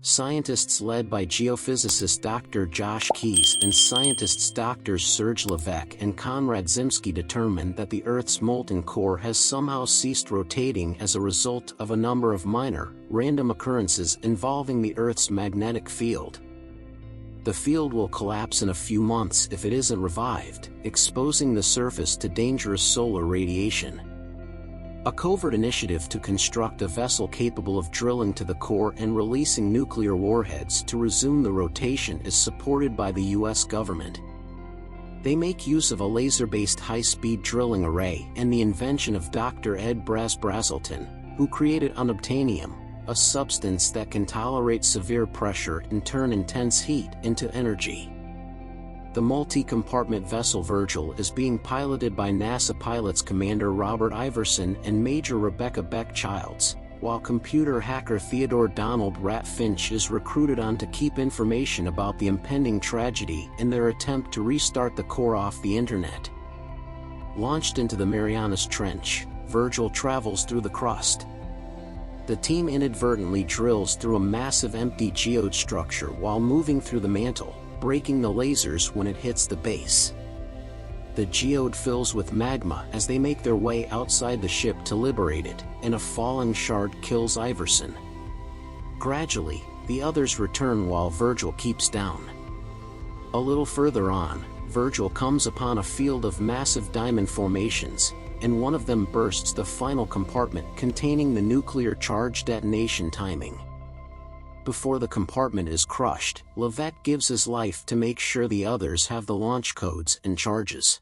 scientists led by geophysicist Dr. Josh Keyes and scientists Drs. Serge Levesque and Konrad Zimsky determined that the Earth's molten core has somehow ceased rotating as a result of a number of minor, random occurrences involving the Earth's magnetic field. The field will collapse in a few months if it isn't revived, exposing the surface to dangerous solar radiation. A covert initiative to construct a vessel capable of drilling to the core and releasing nuclear warheads to resume the rotation is supported by the US government. They make use of a laser-based high-speed drilling array and the invention of Dr. Ed Brazelton, who created unobtainium, a substance that can tolerate severe pressure and turn intense heat into energy. The multi-compartment vessel Virgil is being piloted by NASA pilots Commander Robert Iverson and Major Rebecca Beck-Childs, while computer hacker Theodore Donald Rat Finch is recruited on to keep information about the impending tragedy in their attempt to restart the core off the internet. Launched into the Marianas Trench, Virgil travels through the crust. The team inadvertently drills through a massive empty geode structure while moving through the mantle, breaking the lasers when it hits the base. The geode fills with magma as they make their way outside the ship to liberate it, and a falling shard kills Iverson. Gradually, the others return while Virgil keeps down. A little further on, Virgil comes upon a field of massive diamond formations, and one of them bursts the final compartment containing the nuclear charge detonation timing. Before the compartment is crushed, Levesque gives his life to make sure the others have the launch codes and charges.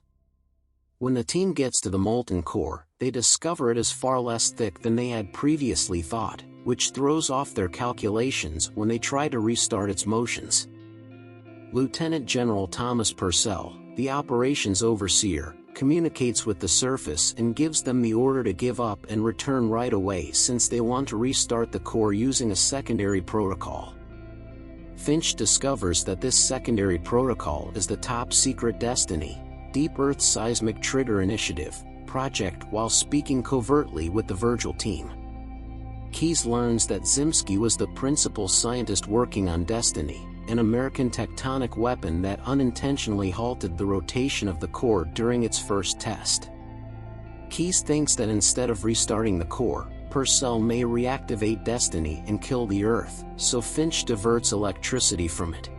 When the team gets to the molten core, they discover it is far less thick than they had previously thought, which throws off their calculations when they try to restart its motions. Lieutenant General Thomas Purcell, the operations overseer, communicates with the surface and gives them the order to give up and return right away since they want to restart the core using a secondary protocol. Finch discovers that this secondary protocol is the top-secret Destiny, Deep Earth Seismic Trigger Initiative, project while speaking covertly with the Virgil team. Keyes learns that Zimsky was the principal scientist working on Destiny, an American tectonic weapon that unintentionally halted the rotation of the core during its first test. Keyes thinks that instead of restarting the core, Purcell may reactivate Destiny and kill the Earth, so Finch diverts electricity from it.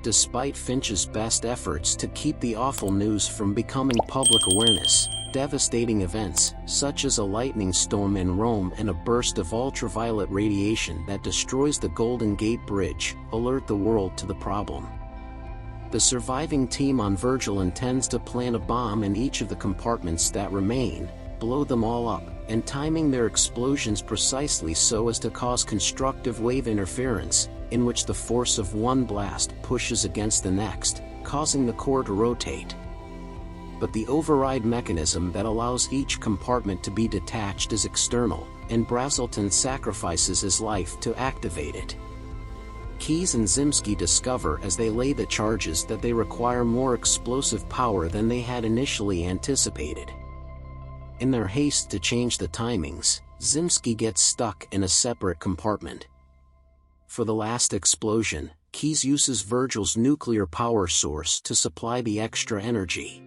Despite Finch's best efforts to keep the awful news from becoming public awareness, devastating events, such as a lightning storm in Rome and a burst of ultraviolet radiation that destroys the Golden Gate Bridge, alert the world to the problem. The surviving team on Virgil intends to plant a bomb in each of the compartments that remain, blow them all up, and timing their explosions precisely so as to cause constructive wave interference, in which the force of one blast pushes against the next, causing the core to rotate. But the override mechanism that allows each compartment to be detached is external, and Brazelton sacrifices his life to activate it. Keyes and Zimsky discover as they lay the charges that they require more explosive power than they had initially anticipated. In their haste to change the timings, Zimsky gets stuck in a separate compartment. For the last explosion, Keyes uses Virgil's nuclear power source to supply the extra energy.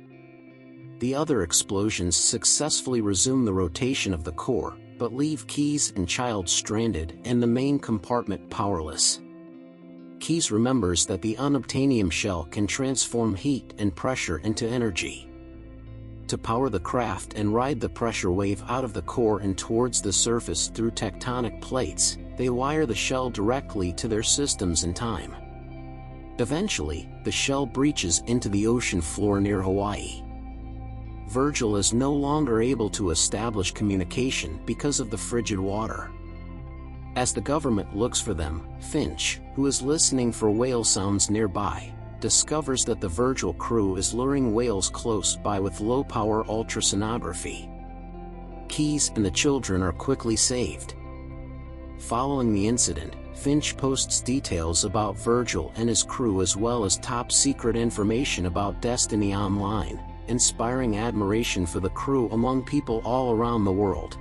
The other explosions successfully resume the rotation of the core, but leave Keyes and Childs stranded and the main compartment powerless. Keyes remembers that the unobtainium shell can transform heat and pressure into energy. To power the craft and ride the pressure wave out of the core and towards the surface through tectonic plates, they wire the shell directly to their systems in time. Eventually, the shell breaches into the ocean floor near Hawaii. Virgil is no longer able to establish communication because of the frigid water. As the government looks for them, Finch, who is listening for whale sounds nearby, discovers that the Virgil crew is luring whales close by with low-power ultrasonography. Keyes and the children are quickly saved. Following the incident, Finch posts details about Virgil and his crew as well as top-secret information about Destiny online, inspiring admiration for the crew among people all around the world.